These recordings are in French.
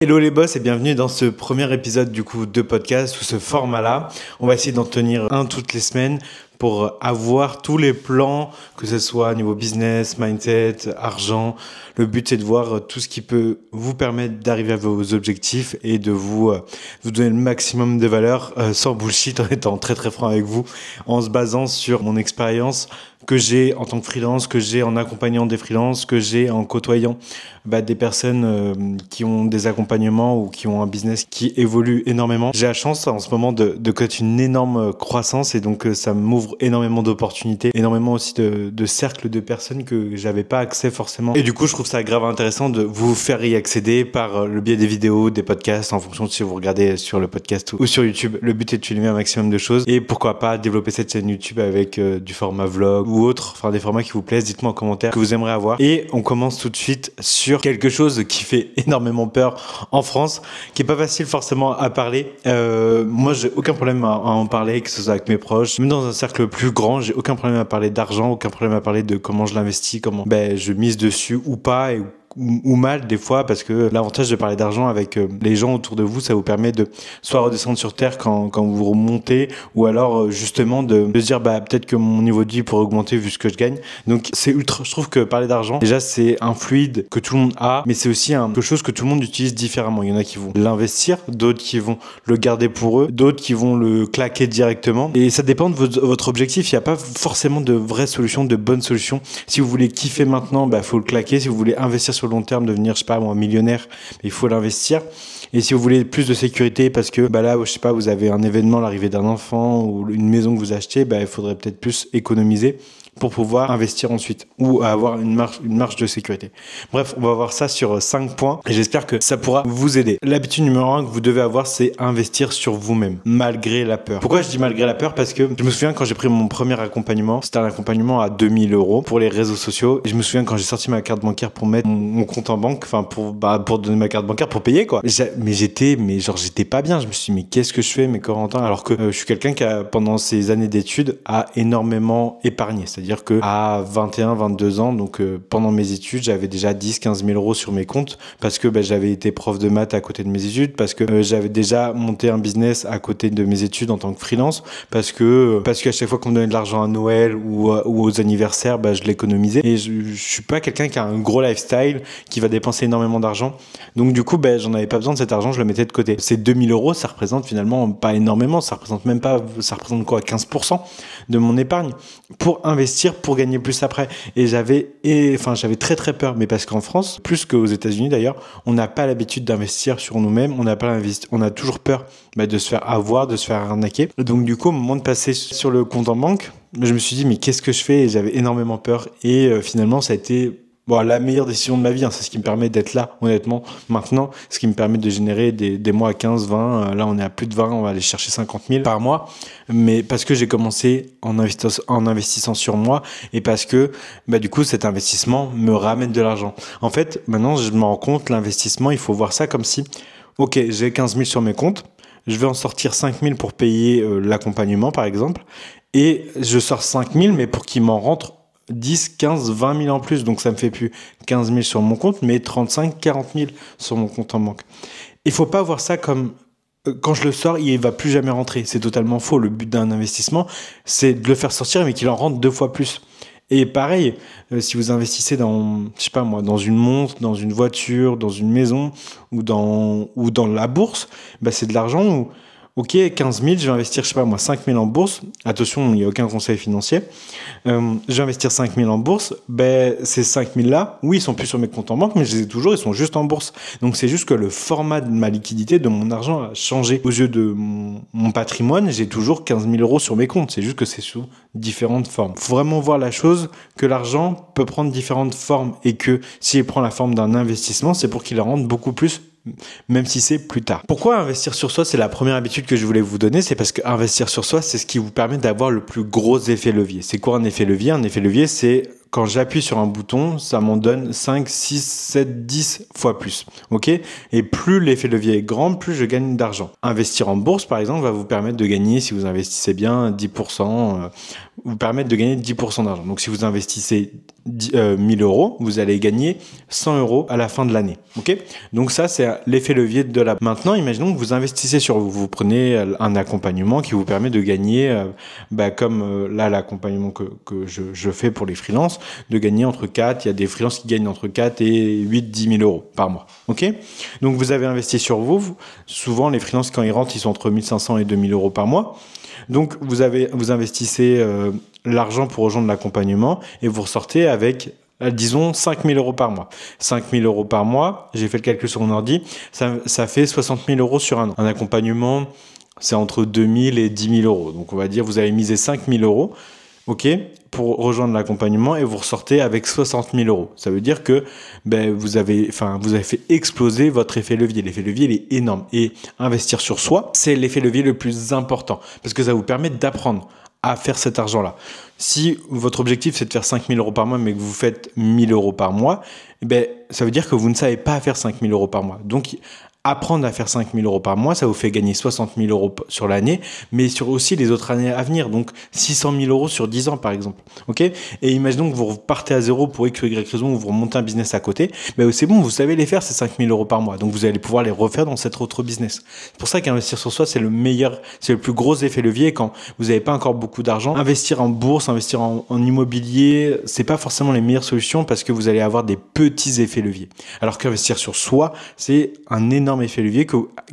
Hello les boss et bienvenue dans ce premier épisode de podcast ou ce format-là. On va essayer d'en tenir un toutes les semaines pour avoir tous les plans, que ce soit au niveau business, mindset, argent. Le but c'est de voir tout ce qui peut vous permettre d'arriver à vos objectifs et de vous donner le maximum de valeur sans bullshit, en étant très très franc avec vous, en se basant sur mon expérience que j'ai en tant que freelance, que j'ai en accompagnant des freelances, que j'ai en côtoyant des personnes qui ont des accompagnements ou qui ont un business qui évolue énormément. J'ai la chance en ce moment de connaître une énorme croissance et donc ça m'ouvre énormément d'opportunités, énormément aussi de cercles de personnes que j'avais pas accès forcément. Et du coup, je trouve ça grave intéressant de vous faire y accéder par le biais des vidéos, des podcasts, en fonction de si vous regardez sur le podcast ou sur YouTube. Le but est de filmer un maximum de choses et pourquoi pas développer cette chaîne YouTube avec du format vlog ou autre, enfin des formats qui vous plaisent. Dites-moi en commentaire que vous aimeriez avoir. Et on commence tout de suite sur quelque chose qui fait énormément peur en France, qui est pas facile forcément à parler. Moi, j'ai aucun problème à en parler, que ce soit avec mes proches, même dans un cercle plus grand, j'ai aucun problème à parler d'argent, aucun problème à parler de comment je l'investis, comment je mise dessus ou pas, ou mal des fois, parce que l'avantage de parler d'argent avec les gens autour de vous, ça vous permet de soit redescendre sur terre quand vous remontez, ou alors justement de se dire peut-être que mon niveau de vie pourrait augmenter vu ce que je gagne. Donc c'est ultra, je trouve que parler d'argent, déjà c'est un fluide que tout le monde a, mais c'est aussi quelque chose que tout le monde utilise différemment. Il y en a qui vont l'investir, d'autres qui vont le garder pour eux, d'autres qui vont le claquer directement, et ça dépend de votre objectif. Il n'y a pas forcément de vraies solutions, de bonnes solutions. Si vous voulez kiffer maintenant, faut le claquer. Si vous voulez investir sur le long terme, devenir, millionnaire, il faut l'investir. Et si vous voulez plus de sécurité parce que là, vous avez un événement, l'arrivée d'un enfant ou une maison que vous achetez, il faudrait peut-être plus économiser pour pouvoir investir ensuite ou avoir une marge de sécurité. Bref, on va voir ça sur 5 points et j'espère que ça pourra vous aider. L'habitude numéro 1 que vous devez avoir, c'est investir sur vous-même, malgré la peur. Pourquoi je dis malgré la peur? Parce que je me souviens quand j'ai pris mon premier accompagnement, c'était un accompagnement à 2000 € pour les réseaux sociaux. Et je me souviens quand j'ai sorti ma carte bancaire pour mettre mon compte en banque, pour donner ma carte bancaire pour payer quoi. Mais j'étais pas bien. Je me suis dit, mais qu'est-ce que je fais, mes Corentin? Alors que je suis quelqu'un qui a, pendant ses années d'études, a énormément épargné. C'est-à-dire que à 21, 22 ans, donc pendant mes études, j'avais déjà 10, 15 000 € sur mes comptes parce que j'avais été prof de maths à côté de mes études, parce que j'avais déjà monté un business à côté de mes études en tant que freelance, parce que à chaque fois qu'on me donnait de l'argent à Noël ou aux anniversaires, je l'économisais. Et je suis pas quelqu'un qui a un gros lifestyle, qui va dépenser énormément d'argent. Donc du coup, j'en avais pas besoin de cet argent, je le mettais de côté. Ces 2000 €, ça représente finalement pas énormément, ça représente quoi, 15% de mon épargne pour investir, pour gagner plus après. Et j'avais très très peur, mais parce qu'en France, plus qu'aux États-Unis d'ailleurs, on n'a pas l'habitude d'investir sur nous-mêmes, on a toujours peur de se faire avoir, de se faire arnaquer. Donc du coup, au moment de passer sur le compte en banque, je me suis dit mais qu'est-ce que je fais? Et j'avais énormément peur et finalement ça a été la meilleure décision de ma vie, c'est ce qui me permet d'être là, honnêtement, maintenant, ce qui me permet de générer des mois à 15, 20, là on est à plus de 20, on va aller chercher 50 000 par mois, mais parce que j'ai commencé en investissant sur moi et parce que du coup cet investissement me ramène de l'argent. En fait, maintenant je me rends compte, l'investissement, il faut voir ça comme si, ok, j'ai 15 000 sur mes comptes, je vais en sortir 5 000 pour payer l'accompagnement par exemple, et je sors 5 000 mais pour qu'il m'en rentre 10, 15, 20 000 en plus, donc ça me fait plus 15 000 sur mon compte, mais 35, 40 000 sur mon compte en banque. Il faut pas voir ça comme quand je le sors, il va plus jamais rentrer. C'est totalement faux. Le but d'un investissement, c'est de le faire sortir, mais qu'il en rentre 2 fois plus. Et pareil, si vous investissez dans, dans une montre, dans une voiture, dans une maison ou dans la bourse, c'est de l'argent où ok, 15 000, je vais investir, 5 000 en bourse. Attention, il n'y a aucun conseil financier. Je vais investir 5 000 en bourse. Ces 5 000 là, oui, ils sont plus sur mes comptes en banque, mais je les ai toujours, ils sont juste en bourse. Donc c'est juste que le format de ma liquidité, de mon argent a changé. Aux yeux de mon patrimoine, j'ai toujours 15 000 € sur mes comptes. C'est juste que c'est sous différentes formes. Faut vraiment voir la chose que l'argent peut prendre différentes formes et que s'il prend la forme d'un investissement, c'est pour qu'il en rentre beaucoup plus, même si c'est plus tard. Pourquoi investir sur soi? C'est la première habitude que je voulais vous donner. C'est parce que investir sur soi, c'est ce qui vous permet d'avoir le plus gros effet levier. C'est quoi un effet levier? Un effet levier, c'est quand j'appuie sur un bouton, ça m'en donne 5, 6, 7, 10 fois plus. Ok? Et plus l'effet levier est grand, plus je gagne d'argent. Investir en bourse, par exemple, va vous permettre de gagner, si vous investissez bien, 10%, vous permettre de gagner 10% d'argent. Donc, si vous investissez 1000 euros, vous allez gagner 100 euros à la fin de l'année. Ok? Donc ça, c'est l'effet levier de la... Maintenant, imaginons que vous investissez sur vous. Vous prenez un accompagnement qui vous permet de gagner, comme là, l'accompagnement que je fais pour les freelances, de gagner entre 4, il y a des freelances qui gagnent entre 4 et 8, 10 000 euros par mois. Ok? Donc vous avez investi sur vous. Souvent, les freelances, quand ils rentrent, ils sont entre 1500 et 2000 euros par mois. Donc vous investissez l'argent pour rejoindre l'accompagnement et vous ressortez avec, disons, 5 000 euros par mois. 5 000 euros par mois, j'ai fait le calcul sur mon ordi, ça fait 60 000 euros sur un an. Un accompagnement, c'est entre 2 000 et 10 000 euros. Donc on va dire, vous avez misé 5 000 euros, ok, pour rejoindre l'accompagnement et vous ressortez avec 60 000 euros. Ça veut dire que vous avez fait exploser votre effet levier. L'effet levier, il est énorme. Et investir sur soi, c'est l'effet levier le plus important parce que ça vous permet d'apprendre à faire cet argent-là. Si votre objectif, c'est de faire 5 000 euros par mois, mais que vous faites 1 000 euros par mois, ça veut dire que vous ne savez pas faire 5 000 euros par mois. Donc, apprendre à faire 5 000 euros par mois, ça vous fait gagner 60 000 euros sur l'année, mais sur aussi les autres années à venir. Donc, 600 000 euros sur 10 ans, par exemple. Ok? Et imaginons que vous repartez à zéro pour X ou Y raison, ou vous remontez un business à côté. C'est bon, vous savez les faire, ces 5 000 euros par mois. Donc, vous allez pouvoir les refaire dans cet autre business. C'est pour ça qu'investir sur soi, c'est le plus gros effet levier quand vous n'avez pas encore beaucoup d'argent. Investir en bourse, investir en immobilier, c'est pas forcément les meilleures solutions parce que vous allez avoir des petits effets leviers. Alors qu'investir sur soi, c'est un énorme effet levier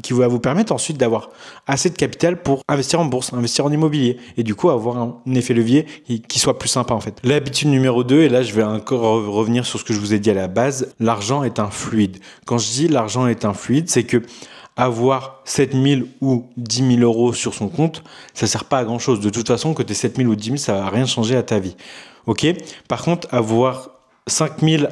qui va vous permettre ensuite d'avoir assez de capital pour investir en bourse, investir en immobilier et du coup avoir un effet levier qui soit plus sympa en fait. L'habitude numéro 2, et là je vais encore revenir sur ce que je vous ai dit à la base, l'argent est un fluide. Quand je dis l'argent est un fluide, c'est que avoir 7 000 ou 10 000 euros sur son compte, ça sert pas à grand chose. De toute façon, que tu aies 7 000 ou 10 000, ça va rien changer à ta vie. Ok? Par contre, avoir 5 000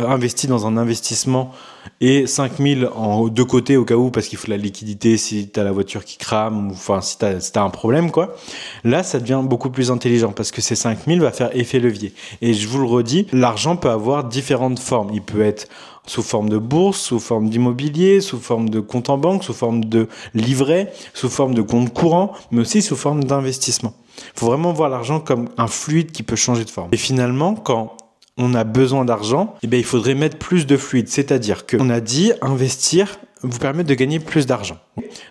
investis dans un investissement et 5 000 de côté au cas où, parce qu'il faut de la liquidité si tu as la voiture qui crame ou si tu as un problème, quoi. Là, ça devient beaucoup plus intelligent parce que ces 5 000 va faire effet levier. Et je vous le redis, l'argent peut avoir différentes formes. Il peut être sous forme de bourse, sous forme d'immobilier, sous forme de compte en banque, sous forme de livret, sous forme de compte courant, mais aussi sous forme d'investissement. Il faut vraiment voir l'argent comme un fluide qui peut changer de forme. Et finalement, quand on a besoin d'argent, il faudrait mettre plus de fluide. C'est-à-dire qu'on a dit investir vous permet de gagner plus d'argent.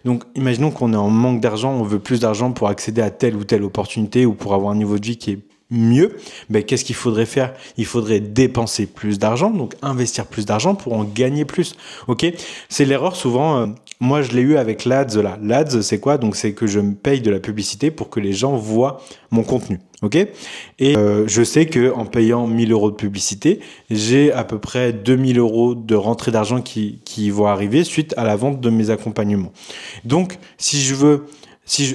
Donc, imaginons qu'on est en manque d'argent, on veut plus d'argent pour accéder à telle ou telle opportunité ou pour avoir un niveau de vie qui est mieux. Qu'est-ce qu'il faudrait faire? Il faudrait dépenser plus d'argent, donc investir plus d'argent pour en gagner plus. Ok? C'est l'erreur souvent. Moi, je l'ai eu avec l'Ads là. L'Ads, c'est quoi? Donc, c'est que je me paye de la publicité pour que les gens voient mon contenu. Ok? Et je sais que en payant 1 000 euros de publicité, j'ai à peu près 2 000 euros de rentrée d'argent qui vont arriver suite à la vente de mes accompagnements. Donc, si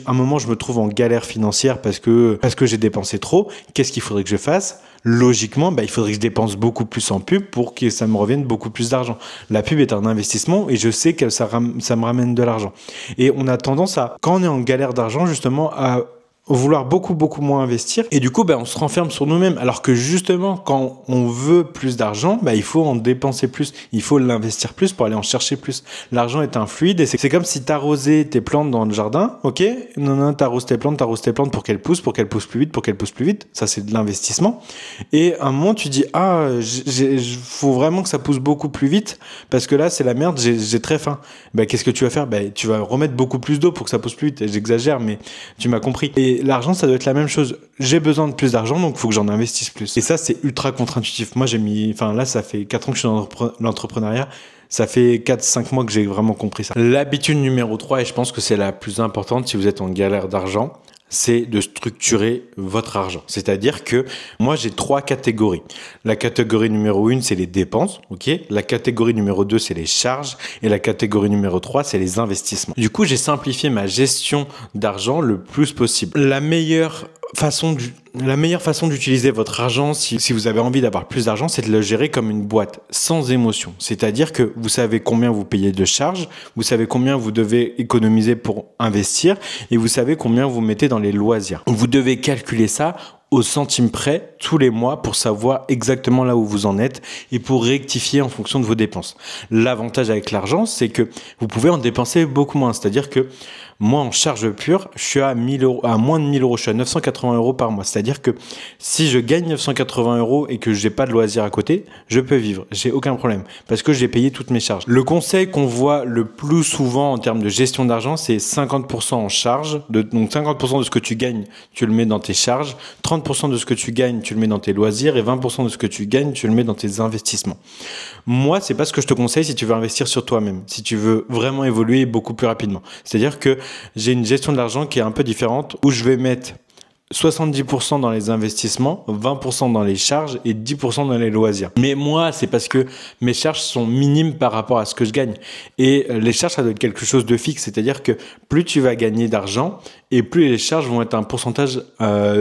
à un moment je me trouve en galère financière parce que j'ai dépensé trop, qu'est-ce qu'il faudrait que je fasse? Logiquement, il faudrait que je dépense beaucoup plus en pub pour que ça me revienne beaucoup plus d'argent. La pub est un investissement et je sais que ça me ramène de l'argent. Et on a tendance quand on est en galère d'argent, justement, à vouloir beaucoup moins investir et du coup on se renferme sur nous-mêmes alors que justement quand on veut plus d'argent il faut en dépenser plus, il faut l'investir plus pour aller en chercher plus. L'argent est un fluide et c'est comme si t'arrosais tes plantes dans le jardin, ok, t'arroses tes plantes pour qu'elles poussent plus vite, ça c'est de l'investissement et à un moment tu dis faut vraiment que ça pousse beaucoup plus vite parce que là c'est la merde, j'ai très faim. Qu'est-ce que tu vas faire? Tu vas remettre beaucoup plus d'eau pour que ça pousse plus vite, et j'exagère mais tu m'as compris. Et l'argent, ça doit être la même chose. J'ai besoin de plus d'argent, donc il faut que j'en investisse plus. Et ça, c'est ultra contre-intuitif. Moi, là, ça fait 4 ans que je suis dans l'entrepreneuriat. Ça fait 4-5 mois que j'ai vraiment compris ça. L'habitude numéro 3, et je pense que c'est la plus importante si vous êtes en galère d'argent, c'est de structurer votre argent. C'est-à-dire que moi, j'ai 3 catégories. La catégorie numéro 1, c'est les dépenses, ok. La catégorie numéro 2, c'est les charges. Et la catégorie numéro 3, c'est les investissements. Du coup, j'ai simplifié ma gestion d'argent le plus possible. La meilleure façon d'utiliser votre argent, si vous avez envie d'avoir plus d'argent, c'est de le gérer comme une boîte, sans émotion. C'est-à-dire que vous savez combien vous payez de charges, vous savez combien vous devez économiser pour investir et vous savez combien vous mettez dans les loisirs. Vous devez calculer ça au centime près tous les mois pour savoir exactement là où vous en êtes et pour rectifier en fonction de vos dépenses. L'avantage avec l'argent, c'est que vous pouvez en dépenser beaucoup moins. C'est-à-dire que moi, en charge pure, je suis à 1000 euros, à moins de 1000 euros. Je suis à 980 euros par mois. C'est-à-dire que si je gagne 980 euros et que j'ai pas de loisirs à côté, je peux vivre. J'ai aucun problème parce que j'ai payé toutes mes charges. Le conseil qu'on voit le plus souvent en termes de gestion d'argent, c'est 50% en charge. Donc 50% de ce que tu gagnes, tu le mets dans tes charges. 30% de ce que tu gagnes, tu le mets dans tes loisirs. Et 20% de ce que tu gagnes, tu le mets dans tes investissements. Moi, c'est pas ce que je te conseille si tu veux investir sur toi-même. Si tu veux vraiment évoluer beaucoup plus rapidement. C'est-à-dire que j'ai une gestion de l'argent qui est un peu différente où je vais mettre 70% dans les investissements, 20% dans les charges et 10% dans les loisirs. Mais moi, c'est parce que mes charges sont minimes par rapport à ce que je gagne. Et les charges, ça doit être quelque chose de fixe. C'est-à-dire que plus tu vas gagner d'argent et plus les charges vont être un pourcentage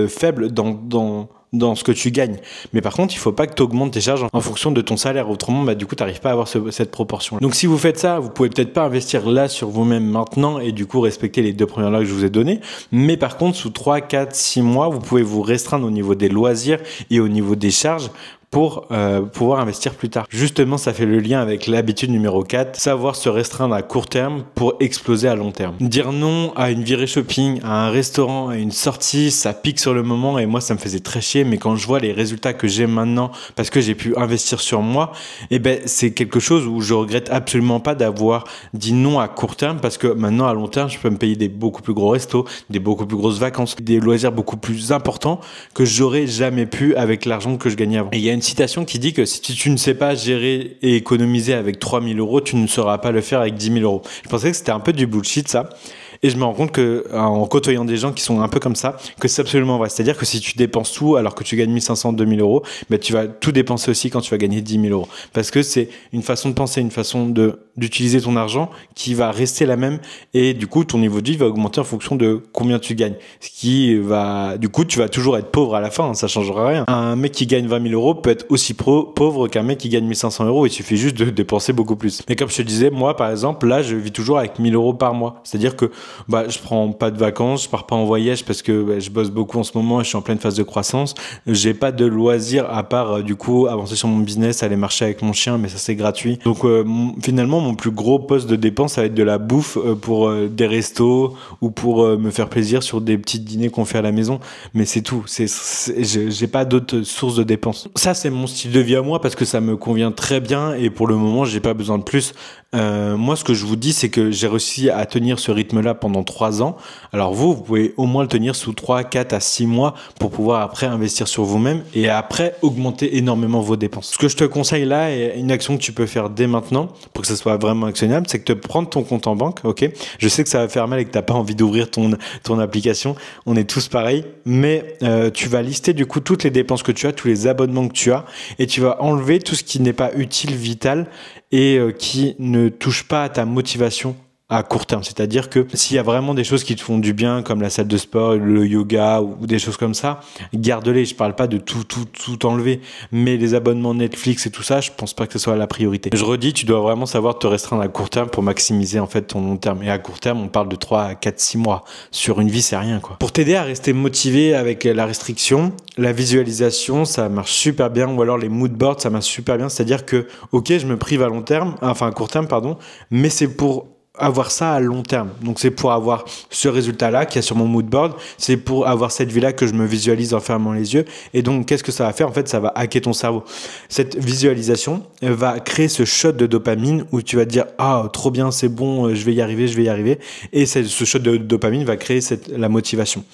faible dans ce que tu gagnes. Mais par contre, il faut pas que tu augmentes tes charges en fonction de ton salaire. Autrement, du coup, tu n'arrives pas à avoir cette proportion. Donc, si vous faites ça, vous pouvez peut-être pas investir là sur vous-même maintenant et du coup respecter les 2 premières lois que je vous ai données. Mais par contre, sous 3, 4, 6 mois, vous pouvez vous restreindre au niveau des loisirs et au niveau des charges pour pouvoir investir plus tard. Justement, ça fait le lien avec l'habitude numéro 4, savoir se restreindre à court terme pour exploser à long terme. Dire non à une virée shopping, à un restaurant, à une sortie, ça pique sur le moment et moi, ça me faisait très chier. Mais quand je vois les résultats que j'ai maintenant parce que j'ai pu investir sur moi, c'est quelque chose où je regrette absolument pas d'avoir dit non à court terme parce que maintenant, à long terme, je peux me payer des beaucoup plus gros restos, des beaucoup plus grosses vacances, des loisirs beaucoup plus importants que j'aurais jamais pu avec l'argent que je gagnais avant. Et il y a une citation qui dit que si tu ne sais pas gérer et économiser avec 3000 euros, tu ne sauras pas le faire avec 10 000 euros. Je pensais que c'était un peu du bullshit, ça. Et je me rends compte que, en côtoyant des gens qui sont un peu comme ça, que c'est absolument vrai. C'est-à-dire que si tu dépenses tout alors que tu gagnes 1500, 2000 euros, tu vas tout dépenser aussi quand tu vas gagner 10 000 euros. Parce que c'est une façon de penser, une façon d'utiliser ton argent qui va rester la même. Et du coup, ton niveau de vie va augmenter en fonction de combien tu gagnes. Ce qui va, du coup, tu vas toujours être pauvre à la fin, hein, ça changera rien. Un mec qui gagne 20 000 euros peut être aussi pauvre qu'un mec qui gagne 1500 euros. Il suffit juste de dépenser beaucoup plus. Mais comme je te disais, moi, par exemple, là, je vis toujours avec 1000 euros par mois. C'est-à-dire que je prends pas de vacances, je pars pas en voyage parce que je bosse beaucoup en ce moment et je suis en pleine phase de croissance. J'ai pas de loisirs à part du coup avancer sur mon business, aller marcher avec mon chien, mais ça c'est gratuit. Donc finalement mon plus gros poste de dépense ça va être de la bouffe pour des restos ou pour me faire plaisir sur des petits dîners qu'on fait à la maison. Mais c'est tout. J'ai pas d'autres sources de dépenses. Ça c'est mon style de vie à moi parce que ça me convient très bien et pour le moment j'ai pas besoin de plus. Moi, ce que je vous dis, c'est que j'ai réussi à tenir ce rythme-là pendant 3 ans. Alors vous pouvez au moins le tenir sous 3, 4 à 6 mois pour pouvoir après investir sur vous-même et après augmenter énormément vos dépenses. Ce que je te conseille là, et une action que tu peux faire dès maintenant pour que ça soit vraiment actionnable, c'est que de prendre ton compte en banque, ok? Je sais que ça va faire mal et que t'as pas envie d'ouvrir ton application. On est tous pareils, mais tu vas lister du coup toutes les dépenses que tu as, tous les abonnements que tu as et tu vas enlever tout ce qui n'est pas utile, vital et qui ne touche pas à ta motivation à court terme. C'est-à-dire que s'il y a vraiment des choses qui te font du bien, comme la salle de sport, le yoga ou des choses comme ça, garde-les. Je parle pas de tout enlever, mais les abonnements Netflix et tout ça, je pense pas que ce soit la priorité. Je redis, tu dois vraiment savoir te restreindre à court terme pour maximiser en fait ton long terme. Et à court terme, on parle de 3 à 4, 6 mois. Sur une vie, c'est rien, quoi. Pour t'aider à rester motivé avec la restriction, la visualisation, ça marche super bien, ou alors les mood boards, ça marche super bien. C'est-à-dire que, ok, je me prive à court terme, pardon, mais c'est pour avoir ça à long terme. Donc c'est pour avoir ce résultat-là qu'il y a sur mon mood board, c'est pour avoir cette vie-là que je me visualise en fermant les yeux. Et donc qu'est-ce que ça va faire? En fait, ça va hacker ton cerveau. Cette visualisation va créer ce shot de dopamine où tu vas te dire ah trop bien, c'est bon, je vais y arriver. Et ce shot de dopamine va créer la motivation.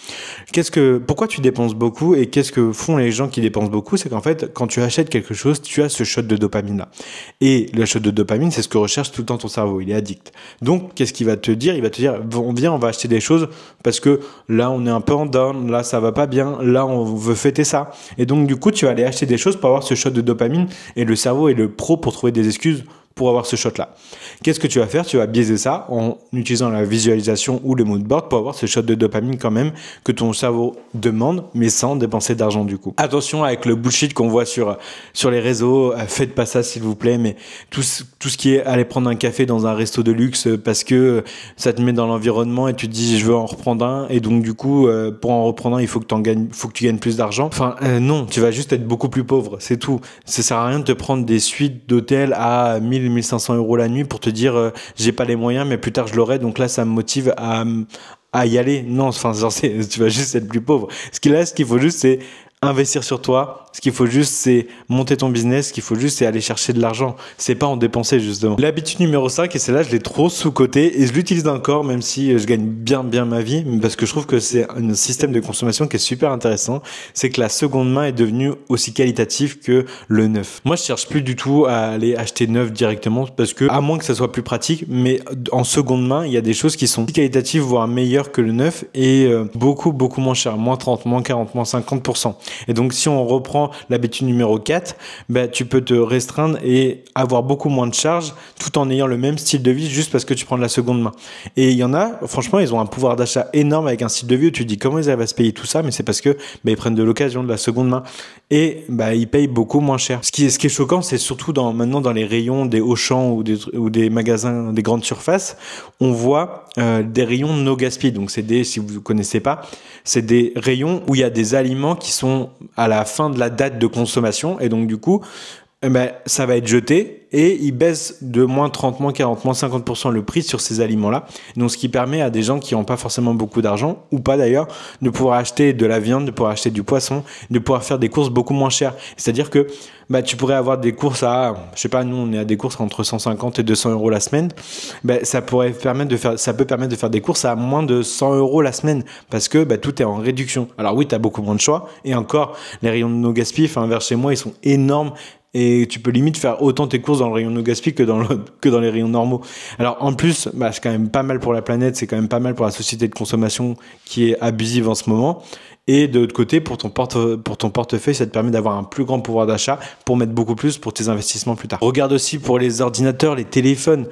Pourquoi tu dépenses beaucoup et qu'est-ce que font les gens qui dépensent beaucoup? C'est qu'en fait, quand tu achètes quelque chose, tu as ce shot de dopamine-là. Et le shot de dopamine, c'est ce que recherche tout le temps ton cerveau. Il est addict. Donc, qu'est-ce qu'il va te dire? Il va te dire, on va acheter des choses parce que là, on est un peu en down, là, ça va pas bien, là, on veut fêter ça. Et donc, du coup, tu vas aller acheter des choses pour avoir ce shot de dopamine et le cerveau est le pro pour trouver des excuses pour avoir ce shot-là. Qu'est-ce que tu vas faire? Tu vas biaiser ça en utilisant la visualisation ou le mood board pour avoir ce shot de dopamine quand même que ton cerveau demande, mais sans dépenser d'argent du coup. Attention avec le bullshit qu'on voit sur les réseaux, faites pas ça s'il vous plaît, mais tout ce qui est aller prendre un café dans un resto de luxe parce que ça te met dans l'environnement et tu te dis je veux en reprendre un et donc du coup pour en reprendre un il faut que tu gagnes plus d'argent. Enfin non, tu vas juste être beaucoup plus pauvre, c'est tout. Ça sert à rien de te prendre des suites d'hôtels à 1 500 € la nuit pour te dire j'ai pas les moyens mais plus tard je l'aurai, donc là ça me motive à y aller. Non, enfin genre tu vas juste être plus pauvre. Ce qu'il faut juste c'est investir sur toi. Ce qu'il faut juste, c'est monter ton business. Ce qu'il faut juste, c'est aller chercher de l'argent. C'est pas en dépenser, justement. L'habitude numéro 5, et celle-là, je l'ai trop sous-cotée et je l'utilise encore, même si je gagne bien ma vie, parce que je trouve que c'est un système de consommation qui est super intéressant. C'est que la seconde main est devenue aussi qualitative que le neuf. Moi, je cherche plus du tout à aller acheter neuf directement parce que, à moins que ça soit plus pratique, mais en seconde main, il y a des choses qui sont qualitatives, voire meilleures que le neuf et beaucoup moins cher. Moins 30, moins 40, moins 50%. Et donc, si on reprend l'habitude numéro 4, tu peux te restreindre et avoir beaucoup moins de charges tout en ayant le même style de vie juste parce que tu prends de la seconde main. Et il y en a, franchement, ils ont un pouvoir d'achat énorme avec un style de vie où tu te dis comment ils arrivent à se payer tout ça, mais c'est parce que ils prennent de l'occasion, de la seconde main et ils payent beaucoup moins cher. Ce qui est choquant, c'est surtout maintenant dans les rayons des Auchan ou des magasins, des grandes surfaces, on voit des rayons no gaspille. Donc si vous connaissez pas, c'est des rayons où il y a des aliments qui sont à la fin de la date de consommation et donc du coup ça va être jeté et ils baissent de moins 30, moins 40, moins 50% le prix sur ces aliments-là. Donc ce qui permet à des gens qui n'ont pas forcément beaucoup d'argent ou pas d'ailleurs de pouvoir acheter de la viande, de pouvoir acheter du poisson, de pouvoir faire des courses beaucoup moins chères. C'est-à-dire que tu pourrais avoir des courses à, je sais pas, nous on est à des courses entre 150 et 200 € la semaine. Ça peut permettre de faire des courses à moins de 100 € la semaine parce que tout est en réduction. Alors oui, tu as beaucoup moins de choix et encore les rayons de no gaspille, vers chez moi ils sont énormes. Et tu peux limite faire autant tes courses dans le rayon no gaspille que dans les rayons normaux. Alors en plus, c'est quand même pas mal pour la planète, c'est quand même pas mal pour la société de consommation qui est abusive en ce moment. Et de l'autre côté, pour ton portefeuille, ça te permet d'avoir un plus grand pouvoir d'achat pour mettre beaucoup plus pour tes investissements plus tard. Regarde aussi pour les ordinateurs, les téléphones.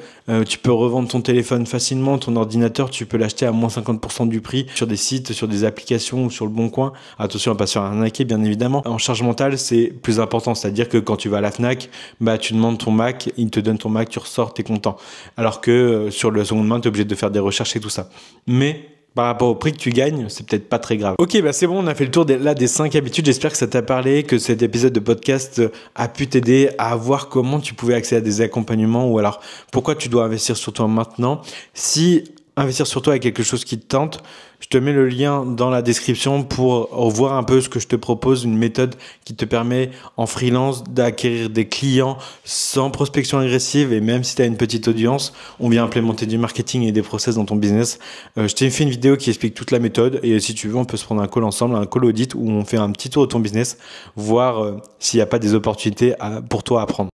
Tu peux revendre ton téléphone facilement. Ton ordinateur, tu peux l'acheter à moins 50% du prix sur des sites, sur des applications ou sur le Bon Coin. Attention à pas se faire arnaquer, bien évidemment. En charge mentale, c'est plus important. C'est-à-dire que quand tu vas à la Fnac, tu demandes ton Mac, il te donne ton Mac, tu ressors, t'es content. Alors que sur le seconde main, t'es obligé de faire des recherches et tout ça. Mais par rapport au prix que tu gagnes, c'est peut-être pas très grave. Ok, c'est bon, on a fait le tour des 5 habitudes. J'espère que ça t'a parlé, que cet épisode de podcast a pu t'aider à voir comment tu pouvais accéder à des accompagnements ou alors pourquoi tu dois investir sur toi maintenant. Si investir sur toi est quelque chose qui te tente, je te mets le lien dans la description pour voir un peu ce que je te propose, une méthode qui te permet en freelance d'acquérir des clients sans prospection agressive et même si tu as une petite audience, on vient implémenter du marketing et des process dans ton business. Je t'ai fait une vidéo qui explique toute la méthode et si tu veux, on peut se prendre un call ensemble, un call audit où on fait un petit tour de ton business, voir s'il n'y a pas des opportunités pour toi à prendre.